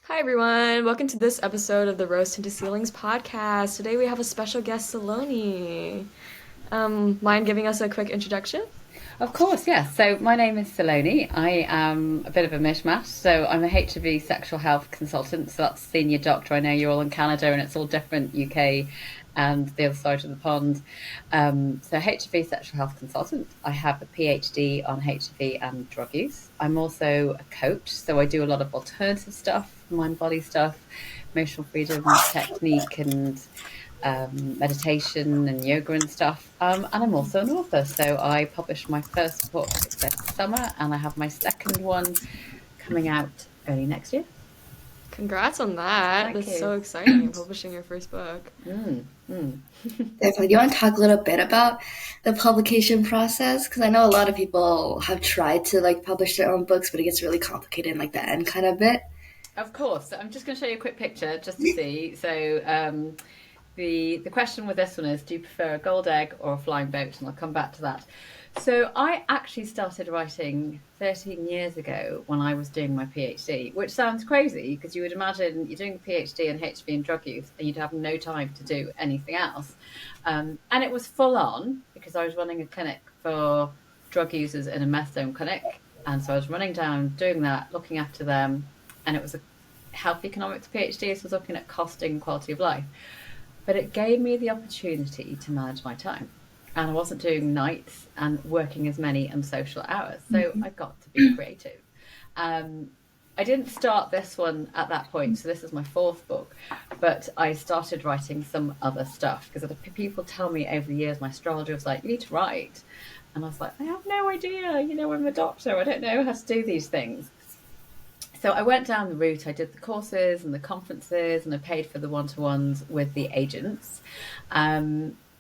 Hi, everyone. Welcome to this episode of the Roast into Ceilings podcast. Today we have a special guest, Saloni. Mind giving us a quick introduction? Of course, yes. So my name is Saloni. I am a bit of a mishmash. So I'm a HIV sexual health consultant. So that's senior doctor. I know you're all in Canada and it's all different, UK and the other side of the pond. So HIV sexual health consultant. I have a PhD on HIV and drug use. I'm also a coach. So I do a lot of alternative stuff, mind body stuff, emotional freedom technique and meditation and yoga and stuff. And I'm also an author. So I published my first book this summer, and I have my second one coming out early next year. Congrats on that. Thank That's you. so exciting, publishing your first book. Mm, mm. Definitely. Do you want to talk a little bit about the publication process? Because I know a lot of people have tried to publish their own books, but it gets really complicated in the end kind of bit. Of course. So I'm just going to show you a quick picture just to see. So the question with this one is, do you prefer a gold egg or a flying boat? And I'll come back to that. So I actually started writing 13 years ago when I was doing my PhD, which sounds crazy because you would imagine you're doing a PhD in HIV and drug use and you'd have no time to do anything else. And it was full on because I was running a clinic for drug users in a methadone clinic. And so I was running down, doing that, looking after them. And it was a health economics PhD, so I was looking at costing and quality of life. But it gave me the opportunity to manage my time. And I wasn't doing nights and working as many unsocial hours. So I got to be creative. I didn't start this one at that point. So this is my fourth book. But I started writing some other stuff because people tell me over the years, my astrologer was like, you need to write. And I was like, I have no idea. I'm a doctor. I don't know how to do these things. So I went down the route. I did the courses and the conferences, and I paid for the one-to-ones with the agents.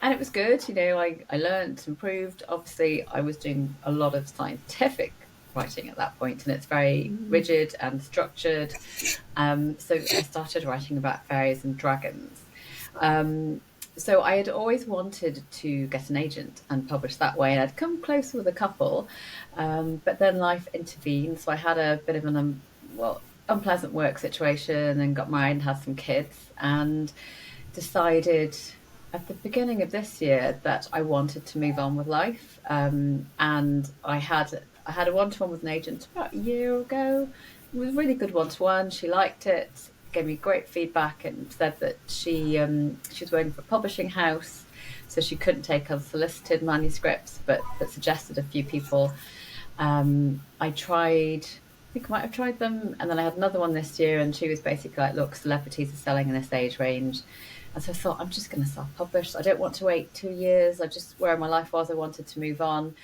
And it was good. I learned, improved. Obviously, I was doing a lot of scientific writing at that point, and it's very rigid and structured. So I started writing about fairies and dragons. So I had always wanted to get an agent and publish that way, and I'd come close with a couple, but then life intervened. So I had a bit of an unpleasant work situation and got married and had some kids, and decided at the beginning of this year that I wanted to move on with life. And I had a one-to-one with an agent about a year ago. It was a really good one-to-one. She liked it, gave me great feedback, and said that she was working for a publishing house, so she couldn't take unsolicited manuscripts, but suggested a few people. I think I might have tried them, and then I had another one this year, and she was basically like, look, celebrities are selling in this age range. And so I thought, I'm just going to self-publish. I don't want to wait 2 years. Where my life was, I wanted to move on.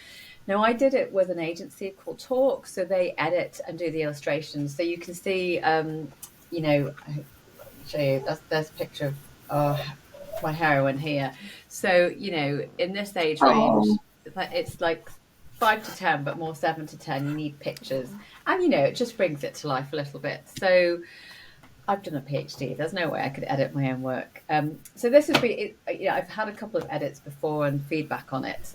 Now, I did it with an agency called Talk, so they edit and do the illustrations. So you can see, I'll show you, there's a picture of my heroine here. So, in this age range, Oh, it's like 5 to 10, but more 7 to 10. You need pictures. And, it just brings it to life a little bit. So I've done a PhD. There's no way I could edit my own work. So this would be, I've had a couple of edits before and feedback on it.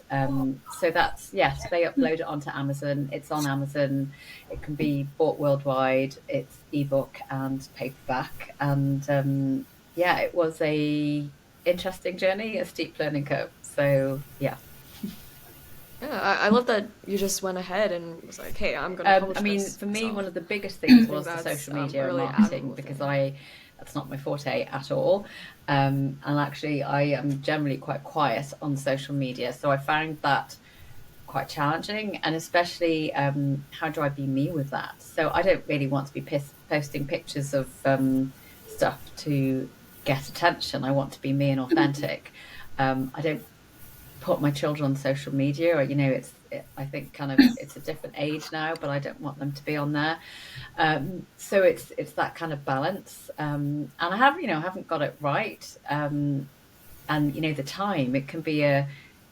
So that's, yes, they upload it onto Amazon. It's on Amazon. It can be bought worldwide. It's ebook and paperback. And it was a interesting journey, a steep learning curve. So yeah. Yeah, I love that you just went ahead and was like, hey, I'm going to publish I mean, this. for me, So one of the biggest I things think was the that's social media and really marketing admirable because thing. that's not my forte at all. And actually, I am generally quite quiet on social media. So I found that quite challenging, and especially how do I be me with that? So I don't really want to be posting pictures of stuff to get attention. I want to be me and authentic. I don't put my children on social media, or I think kind of it's a different age now, but I don't want them to be on there. So it's that kind of balance, and I haven't got it right. And the time, it can be a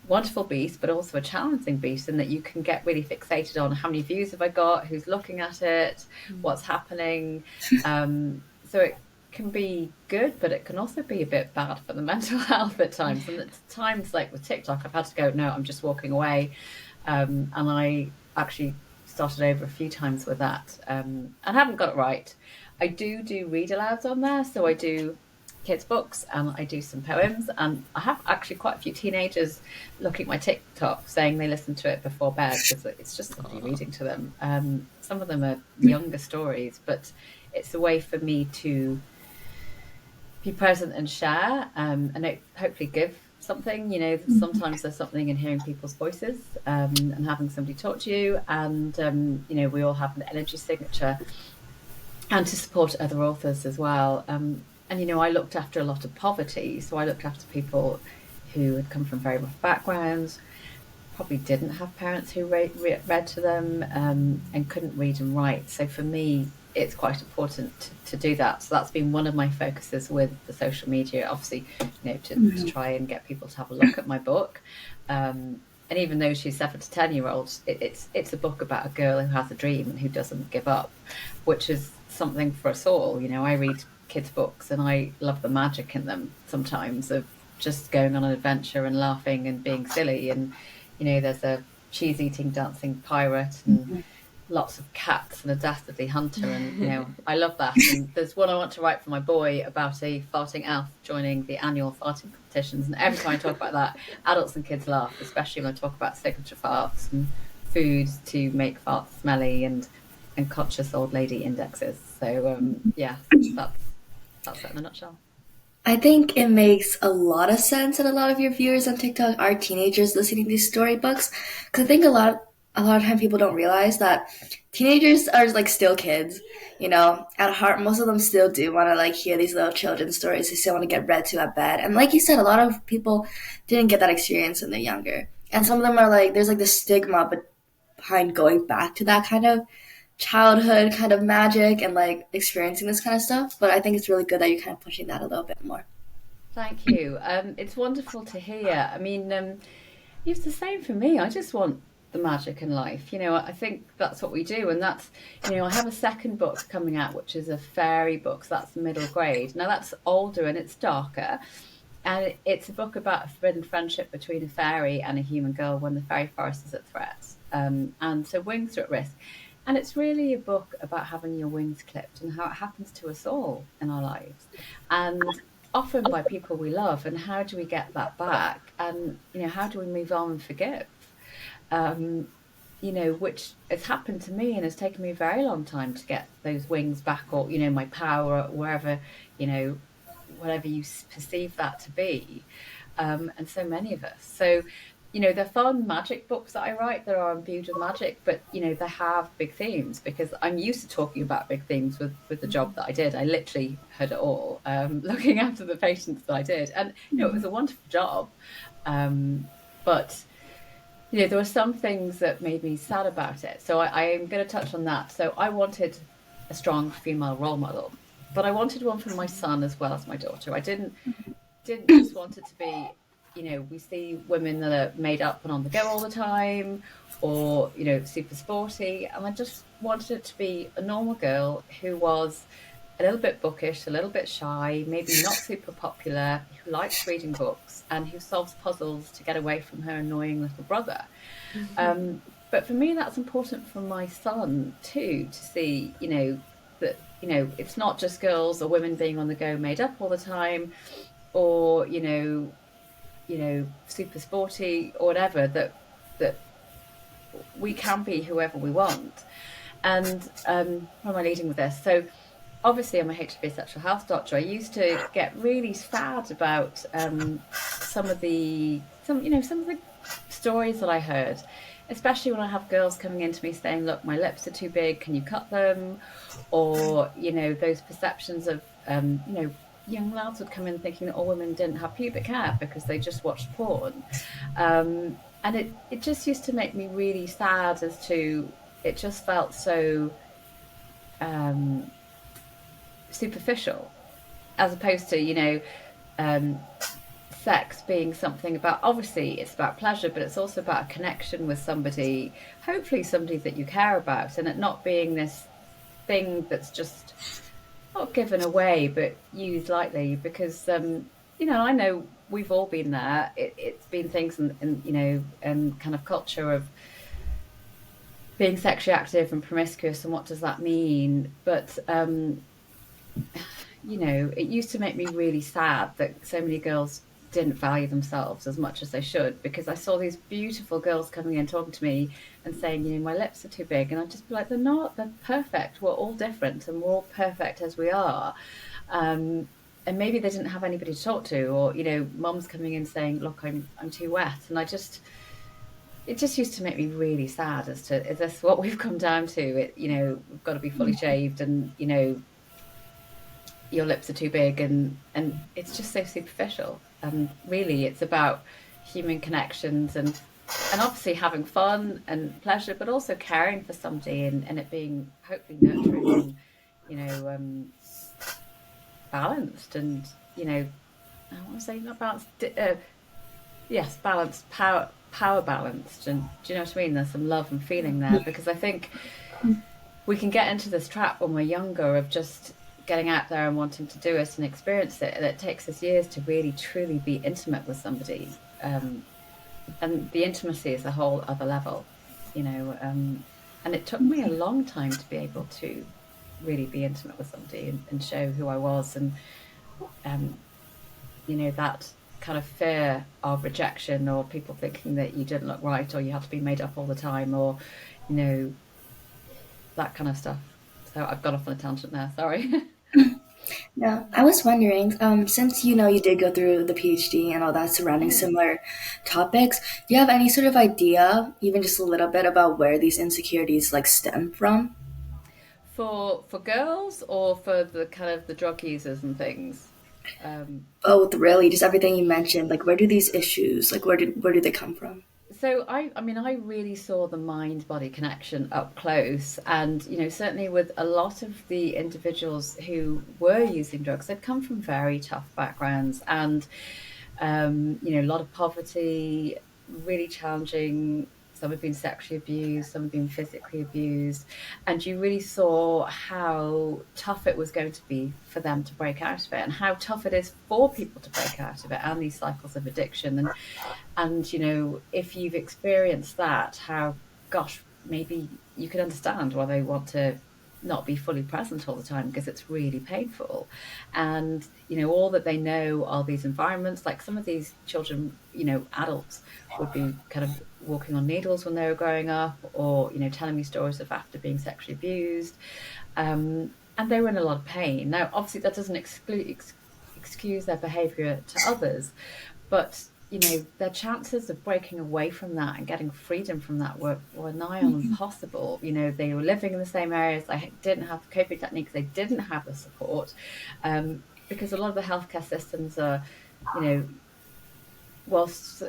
wonderful beast but also a challenging beast, in that you can get really fixated on how many views have I got, who's looking at it, what's happening. So it can be good, but it can also be a bit bad for the mental health at times. And at times, like with TikTok, I've had to go, no, I'm just walking away. And I actually started over a few times with that, and haven't got it right. I do read alouds on there, so I do kids books and I do some poems, and I have actually quite a few teenagers looking at my TikTok saying they listen to it before bed because it's just somebody reading to them. Some of them are younger stories, but it's a way for me to be present and share, and hopefully give something. Sometimes there's something in hearing people's voices, and having somebody talk to you, and we all have an energy signature, and to support other authors as well. And I looked after a lot of poverty, so I looked after people who had come from very rough backgrounds, probably didn't have parents who read to them, and couldn't read and write. So for me, it's quite important to do that. So that's been one of my focuses with the social media, obviously, to try and get people to have a look at my book. And even though she's 7 to 10-year-olds, it's a book about a girl who has a dream and who doesn't give up, which is something for us all. I read kids' books and I love the magic in them sometimes, of just going on an adventure and laughing and being silly. And there's a cheese-eating, dancing pirate, and lots of cats, and a dastardly hunter, and I love that. And there's one I want to write for my boy about a farting elf joining the annual farting competitions. And every time I talk about that, adults and kids laugh, especially when I talk about signature farts and foods to make farts smelly, and conscious old lady indexes. So yeah, that's it in a nutshell. I think it makes a lot of sense that a lot of your viewers on TikTok are teenagers listening to these storybooks. Because I think a lot of time people don't realize that teenagers are like still kids. At heart, most of them still do want to like hear these little children's stories. They still want to get read to at bed. And like you said, a lot of people didn't get that experience when they're younger. And some of them are like, there's like this stigma behind going back to that kind of childhood kind of magic and like experiencing this kind of stuff. But I think it's really good that you're kind of pushing that a little bit more. Thank you. It's wonderful to hear. I mean, it's the same for me. I just want the magic in life. I think that's what we do. And that's, I have a second book coming out, which is a fairy book. So that's middle grade. Now that's older and it's darker. And it's a book about a forbidden friendship between a fairy and a human girl when the fairy forest is at threat. And so wings are at risk. And it's really a book about having your wings clipped and how it happens to us all in our lives. And often by people we love. And how do we get that back? And, how do we move on and forgive? Which has happened to me and has taken me a very long time to get those wings back, or, my power, wherever, whatever you perceive that to be. And so many of us. So, they're fun magic books that I write that are imbued with magic, but, they have big themes, because I'm used to talking about big themes with the job that I did. I literally heard it all, looking after the patients that I did. And, it was a wonderful job. But, there were some things that made me sad about it. So I am going to touch on that. So I wanted a strong female role model, but I wanted one for my son as well as my daughter. I didn't just want it to be, we see women that are made up and on the go all the time, or, super sporty. And I just wanted it to be a normal girl who was a little bit bookish, a little bit shy, maybe not super popular, who likes reading books and who solves puzzles to get away from her annoying little brother. But for me, that's important for my son too, to see, that, it's not just girls or women being on the go made up all the time, or, super sporty or whatever, that we can be whoever we want. And where am I leading with this? So obviously I'm a HIV sexual health doctor. I used to get really sad about some of the stories that I heard, especially when I have girls coming into me saying, look, my lips are too big, can you cut them? Or, those perceptions of, young lads would come in thinking that all women didn't have pubic hair because they just watched porn. And it just used to make me really sad, as to, it just felt so superficial, as opposed to, sex being something about, obviously it's about pleasure, but it's also about a connection with somebody, hopefully somebody that you care about, and it not being this thing that's just not given away but used lightly. Because I know we've all been there. It's been things in kind of culture of being sexually active and promiscuous, and what does that mean? But you know, it used to make me really sad that so many girls didn't value themselves as much as they should, because I saw these beautiful girls coming in talking to me and saying, you know, my lips are too big. And I'd just be like, they're not, they're perfect. We're all different and we're all perfect as we are. Um, and maybe they didn't have anybody to talk to, or, you know, mums coming in saying, look, I'm too wet. And it just used to make me really sad as to, is this what we've come down to? It, you know, we've got to be fully shaved and, you know, your lips are too big, and it's just so superficial, and really it's about human connections and obviously having fun and pleasure, but also caring for somebody, and it being hopefully nurturing and, you know, balanced, and, you know, I want to say not balanced, yes, balanced, power balanced, and do you know what I mean, there's some love and feeling there, because I think we can get into this trap when we're younger of just getting out there and wanting to do it and experience it. And it takes us years to really truly be intimate with somebody. And the intimacy is a whole other level, you know. And it took me a long time to be able to really be intimate with somebody and show who I was. And, um, you know, that kind of fear of rejection, or people thinking that you didn't look right, or you had to be made up all the time, or, you know, that kind of stuff. So I've gone off on a tangent there, sorry. Yeah, I was wondering, since you did go through the PhD and all that surrounding similar topics, do you have any sort of idea, even just a little bit, about where these insecurities like stem from? For girls, or for the kind of the drug users and things? Um, Both, really, just everything you mentioned. Like, where do these issues, like, where do they come from? so I mean, I really saw the mind body connection up close, and, you know, certainly with a lot of the individuals who were using drugs, they'd come from very tough backgrounds, and, you know, a lot of poverty, really challenging. Some have been sexually abused, some have been physically abused. And you really saw how tough it was going to be for them to break out of it, and how tough it is for people to break out of it, and these cycles of addiction. And, you know, if you've experienced that, how, gosh, maybe you could understand why they want to not be fully present all the time, because it's really painful. And, you know, all that they know are these environments. Like, some of these children, you know, adults would be kind of walking on needles when they were growing up, or, you know, telling me stories of after being sexually abused. And they were in a lot of pain. Now, obviously, that doesn't excuse their behavior to others, but, you know, their chances of breaking away from that and getting freedom from that were nigh on impossible. You know, they were living in the same areas, they didn't have the coping techniques, they didn't have the support, because a lot of the healthcare systems are, you know, whilst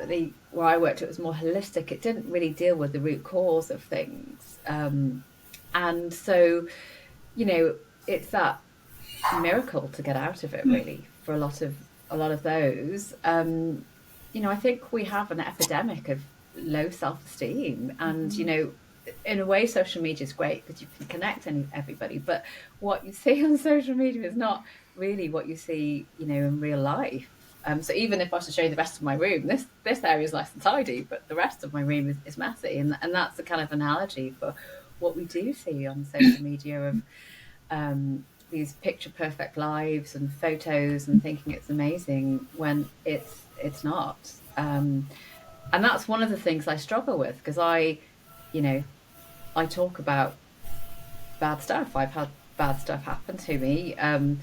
where I worked, it was more holistic. It didn't really deal with the root cause of things, and so, you know, it's that miracle to get out of it, really, for a lot of those. You know, I think we have an epidemic of low self-esteem, and, you know, in a way, social media is great because you can connect everybody, but what you see on social media is not really what you see, you know, in real life. So even if I was to show you the rest of my room, this area is nice and tidy, but the rest of my room is messy, and that's the kind of analogy for what we do see on social media of, these picture perfect lives and photos, and thinking it's amazing when it's not. And that's one of the things I struggle with, because you know, I talk about bad stuff. I've had bad stuff happen to me, and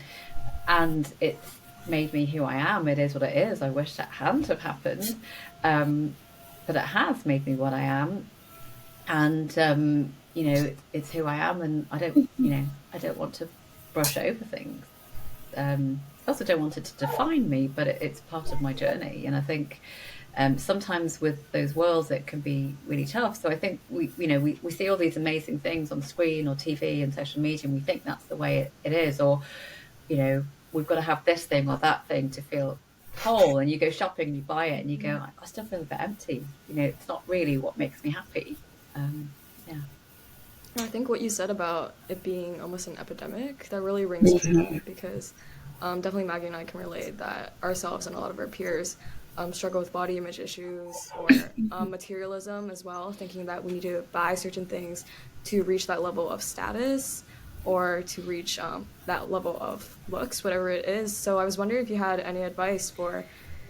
it's made me who I am. It is what it is. I wish that hadn't have happened, um, but it has made me what I am. And, you know, it's who I am, and I don't want to brush over things. I also don't want it to define me, but it's part of my journey. And I think, sometimes with those worlds, it can be really tough. So I think we see all these amazing things on screen or TV and social media, and we think that's the way it is, or, you know, we've got to have this thing or that thing to feel whole. And you go shopping and you buy it and you go, I still feel a bit empty. You know, it's not really what makes me happy. Yeah. I think what you said about it being almost an epidemic, that really rings true, because definitely Maggie and I can relate that ourselves and a lot of our peers struggle with body image issues, or materialism as well, thinking that we need to buy certain things to reach that level of status. or to reach that level of looks, whatever it is. So I was wondering if you had any advice for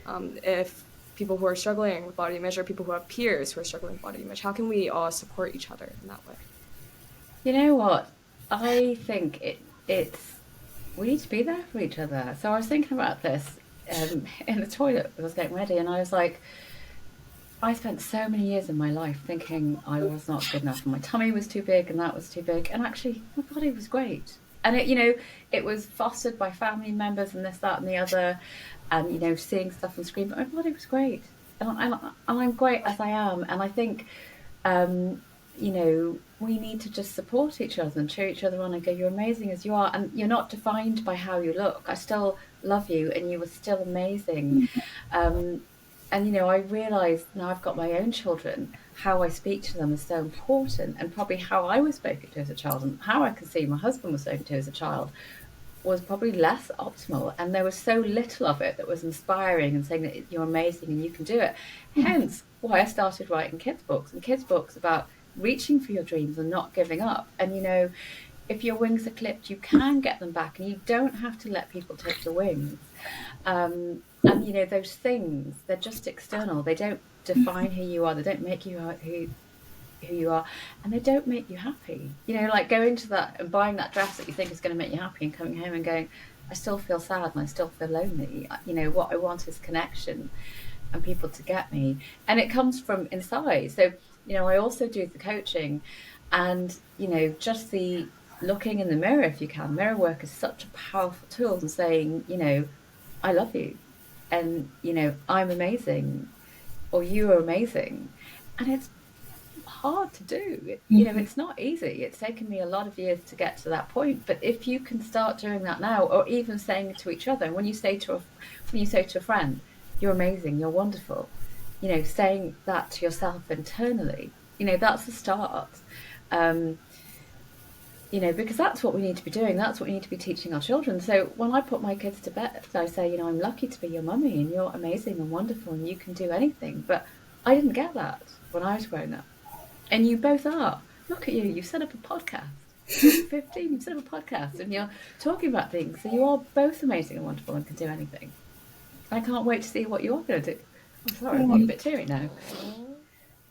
if people who are struggling with body image or people who have peers who are struggling with body image, how can we all support each other in that way? You know what? I think it's we need to be there for each other. So I was thinking about this in the toilet. I was getting ready, and I was like, I spent so many years of my life thinking I was not good enough, and my tummy was too big, and that was too big, and actually my body was great. And it was fostered by family members and this, that, and the other, and seeing stuff on screen. But my body was great, and I'm great as I am. And I think um, we need to just support each other and cheer each other on and go, you're amazing as you are. And you're not defined by how you look. I still love you and you were still amazing. Um, and I realise now I've got my own children, how I speak to them is so important, and probably how I was spoken to as a child and how I can see my husband was spoken to as a child was probably less optimal, and there was so little of it that was inspiring and saying that you're amazing and you can do it. Hence why I started writing kids books about reaching for your dreams and not giving up. And if your wings are clipped, you can get them back, and you don't have to let people take your wings. And those things, they're just external. They don't define who you are. They don't make you who you are, and they don't make you happy. Like going to that and buying that dress that you think is going to make you happy, and coming home and going, I still feel sad and I still feel lonely. What I want is connection and people to get me, and it comes from inside. So I also do the coaching, and just the looking in the mirror, if you can. Mirror work is such a powerful tool, and saying, I love you, and I'm amazing, or you are amazing. And it's hard to do. It's not easy. It's taken me a lot of years to get to that point. But if you can start doing that now, or even saying it to each other, when you say to a friend, you're amazing, you're wonderful, saying that to yourself internally, that's the start. Um, because that's what we need to be doing. That's what we need to be teaching our children. So when I put my kids to bed, I say, I'm lucky to be your mummy, and you're amazing and wonderful, and you can do anything. But I didn't get that when I was growing up. And you both are. Look at you. You've set up a podcast. You're 15, you've set up a podcast, and you're talking about things. So you are both amazing and wonderful and can do anything. I can't wait to see what you're going to do. I'm sorry, I'm getting a bit teary now.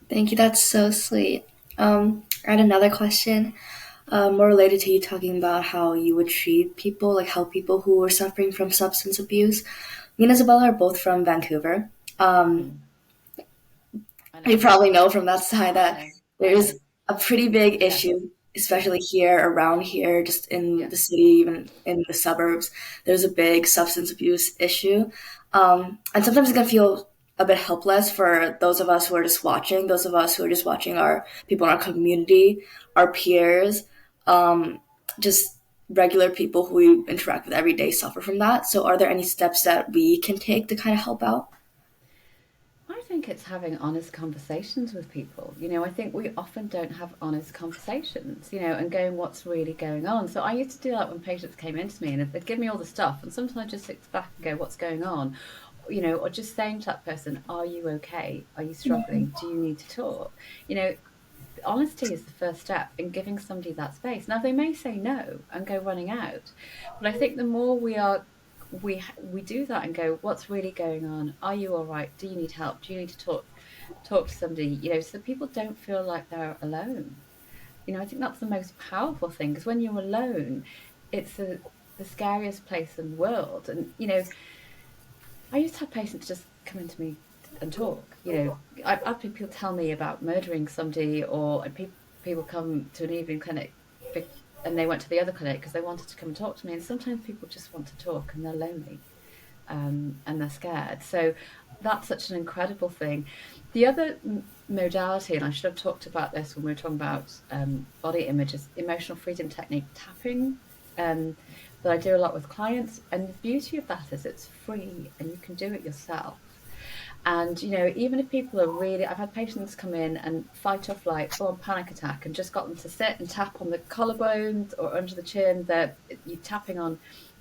Thank you. That's so sweet. I had another question, more related to you talking about how you would treat people, like help people who are suffering from substance abuse. Me and Isabella are both from Vancouver. You probably know from that side that there's a pretty big issue, especially here, around here, just in the city, even in the suburbs. There's a big substance abuse issue. And sometimes it can feel a bit helpless for those of us who are just watching, our people in our community, our peers, just regular people who we interact with every day suffer from that. So are there any steps that we can take to kind of help out? I think it's having honest conversations with people. I think we often don't have honest conversations, and going, what's really going on. So I used to do that when patients came into me and they'd give me all the stuff, and sometimes I just sit back and go, what's going on? Or just saying to that person, are you okay? Are you struggling? Do you need to talk? Honesty is the first step in giving somebody that space. Now, they may say no and go running out, but I think the more we do that and go, what's really going on? Are you all right? Do you need help? Do you need to talk to somebody? So people don't feel like they're alone. I think that's the most powerful thing, because when you're alone, it's the scariest place in the world. And I used to have patients just come into me and talk. I've had people tell me about murdering somebody, or people come to an evening clinic and they went to the other clinic because they wanted to come and talk to me. And sometimes people just want to talk and they're lonely, and they're scared. So that's such an incredible thing. The other modality, and I should have talked about this when we were talking about body image, is emotional freedom technique tapping, that I do a lot with clients. And the beauty of that is it's free and you can do it yourself. And even if people are really, I've had patients come in and fight or flight, full on panic attack, and just got them to sit and tap on the collarbones or under the chin. You're tapping on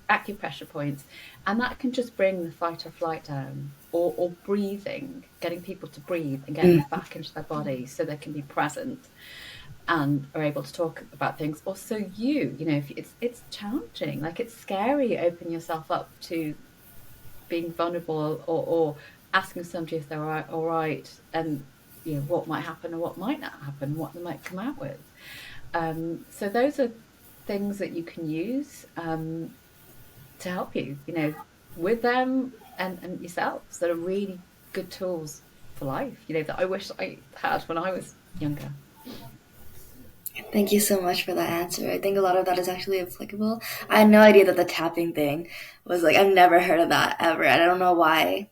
acupressure points, and that can just bring the fight or flight down. Or breathing, getting people to breathe and getting them back into their body so they can be present. and are able to talk about things. Also, if it's challenging, like it's scary. Open yourself up to being vulnerable, or asking somebody if they're all right, and what might happen or what might not happen, what they might come out with. So those are things that you can use to help you, with them and yourselves, that are really good tools for life, that I wish I had when I was younger. Thank you so much for that answer. I think a lot of that is actually applicable. I had no idea that the tapping thing was like, I've never heard of that ever. And I don't know why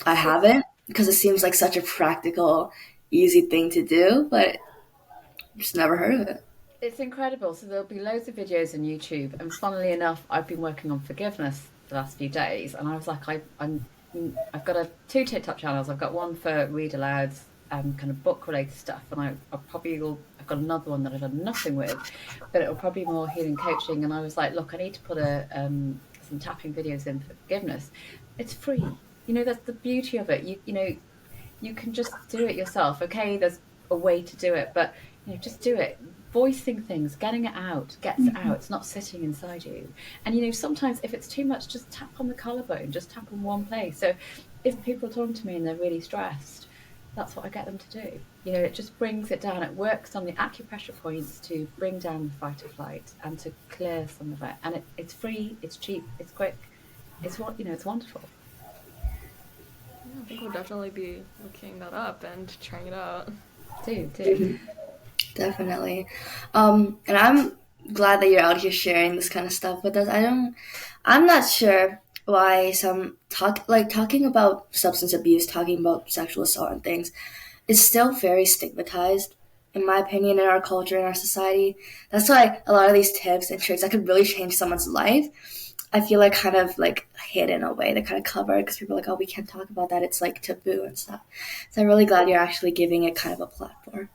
I It's haven't, because it seems like such a practical, easy thing to do, but just never heard of it. it's incredible. So there'll be loads of videos on YouTube, and funnily enough, I've been working on forgiveness the last few days, and I was like, I've got two TikTok channels. I've got one for read alouds, kind of book related stuff, and I probably will. I've got another one that I've done nothing with, but it'll probably be more healing coaching. And I was like, look, I need to put some tapping videos in for forgiveness. It's free. That's the beauty of it. You can just do it yourself. Okay, there's a way to do it, but just do it. Voicing things, getting it out, gets it out. It's not sitting inside you. And sometimes if it's too much, just tap on the collarbone, just tap on one place. So if people are talking to me and they're really stressed, that's what I get them to do. It just brings it down. It works on the acupressure points to bring down the fight or flight and to clear some of it. And it's free, it's cheap, it's quick. It's wonderful. Yeah, I think we'll definitely be looking that up and trying it out. Do. Definitely. And I'm glad that you're out here sharing this kind of stuff with us. I'm not sure why talking about substance abuse, talking about sexual assault and things is still very stigmatized, in my opinion, in our culture, in our society. That's why a lot of these tips and tricks that could really change someone's life, I feel like kind of like hidden away. They're kind of covered because people are like, oh, we can't talk about that. It's like taboo and stuff. So I'm really glad you're actually giving it kind of a platform.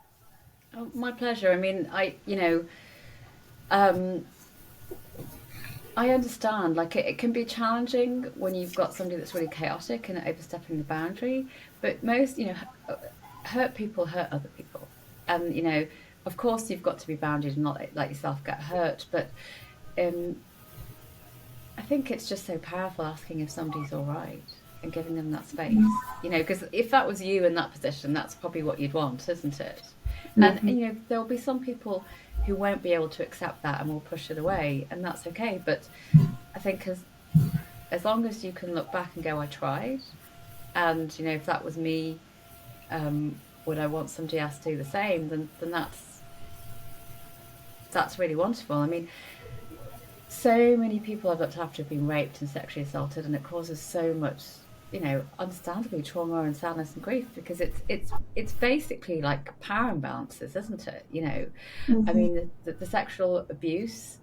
Oh, my pleasure. I mean, um, I understand. Like it can be challenging when you've got somebody that's really chaotic and overstepping the boundary. But most, hurt people hurt other people, and of course, you've got to be bounded and not let yourself get hurt. But um, I think it's just so powerful asking if somebody's all right and giving them that space. Because if that was you in that position, that's probably what you'd want, isn't it? And Mm-hmm. there'll be some people who won't be able to accept that and will push it away, and that's okay. But I think as long as you can look back and go, I tried, and if that was me, would I want somebody else to do the same? Then that's really wonderful. I mean, so many people I've looked after have been raped and sexually assaulted, and it causes so much, understandably trauma and sadness and grief, because it's basically like power imbalances, isn't it? I Mm-hmm. mean, the sexual abuse,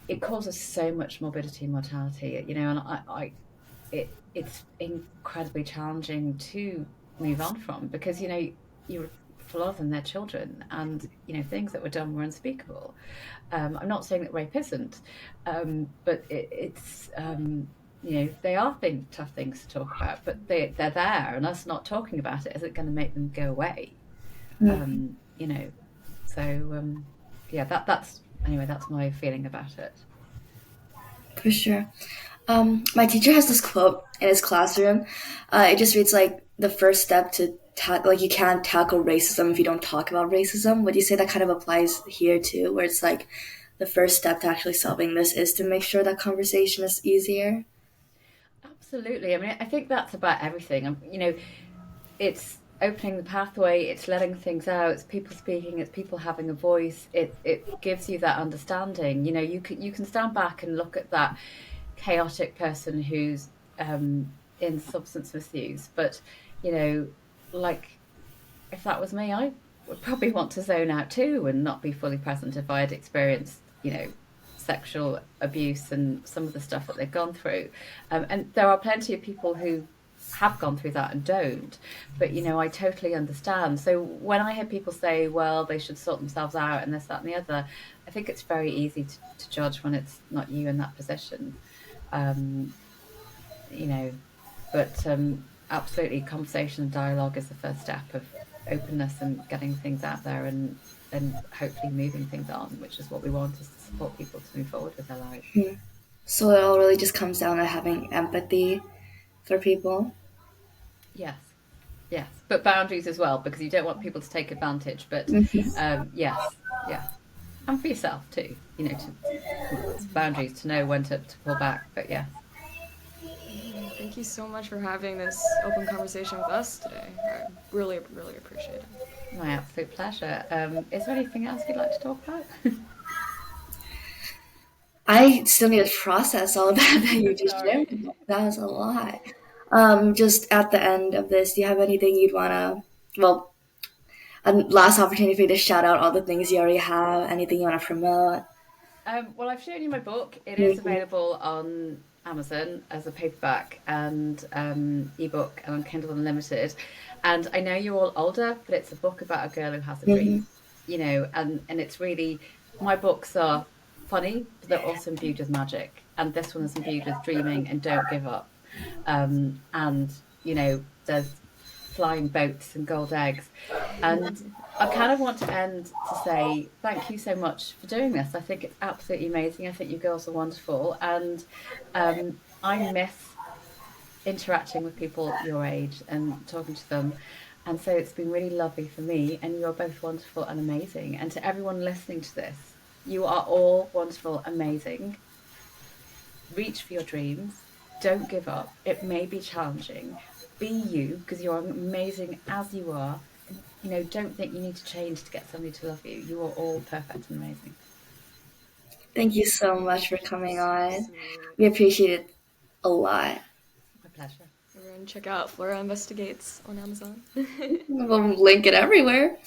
it causes so much morbidity and mortality, and it's incredibly challenging to move on from, because you for a lot of them, they're children, and things that were done were unspeakable. I'm not saying that rape isn't, but it's they are tough things to talk about, but they're there, and us not talking about it isn't going to make them go away. Mm-hmm. Um, you know, so yeah, that's anyway. That's my feeling about it. For sure. My teacher has this quote in his classroom. It just reads like the first step to like you can't tackle racism if you don't talk about racism. Would you say that kind of applies here too, where it's like the first step to actually solving this is to make sure that conversation is easier? Absolutely. I mean, I think that's about everything. It's opening the pathway, it's letting things out, it's people speaking, it's people having a voice. It gives you that understanding. You can stand back and look at that chaotic person who's in substance misuse, but you know, like if that was me, I would probably want to zone out too and not be fully present if I had experienced, sexual abuse and some of the stuff that they've gone through. And there are plenty of people who have gone through that and don't, but I totally understand. So when I hear people say, well, they should sort themselves out and this, that, and the other, I think it's very easy to judge when it's not you in that position. Um, you know, but absolutely, conversation and dialogue is the first step of openness and getting things out there, and and hopefully moving things on, which is what we want, is to support people to move forward with their lives. So it all really just comes down to having empathy for people. Yes. Yes, but boundaries as well, because you don't want people to take advantage. But yes, yes, and for yourself too. Boundaries to know when to pull back. But yes, Thank you so much for having this open conversation with us today. I really, really appreciate it. my absolute pleasure. Is there anything else you'd like to talk about? I still need to process all of that that you just shared. Sorry. That was a lot. Just at the end of this, do you have anything you'd want to, well, a last opportunity for you to shout out all the things you already have, anything you want to promote? Well, I've shown you my book. It is Mhm. available on Amazon as a paperback and ebook and on Kindle Unlimited. And I know you're all older, but it's a book about a girl who has a dream, Mhm. and it's really, my books are funny, but they're also imbued with magic. And this one is imbued with dreaming and don't give up. And there's flying boats and gold eggs. And I kind of want to end to say thank you so much for doing this. I think it's absolutely amazing. I think you girls are wonderful. And I miss interacting with people your age and talking to them. And so it's been really lovely for me. And you're both wonderful and amazing. And to everyone listening to this, you are all wonderful, amazing. Reach for your dreams. Don't give up. It may be challenging. Be you, because you're amazing as you are. Don't think you need to change to get somebody to love you. You are all perfect and amazing. Thank you so much for coming So on. sweet. We appreciate it a lot. My pleasure. Everyone check out Flora Investigates on Amazon. We'll link it everywhere.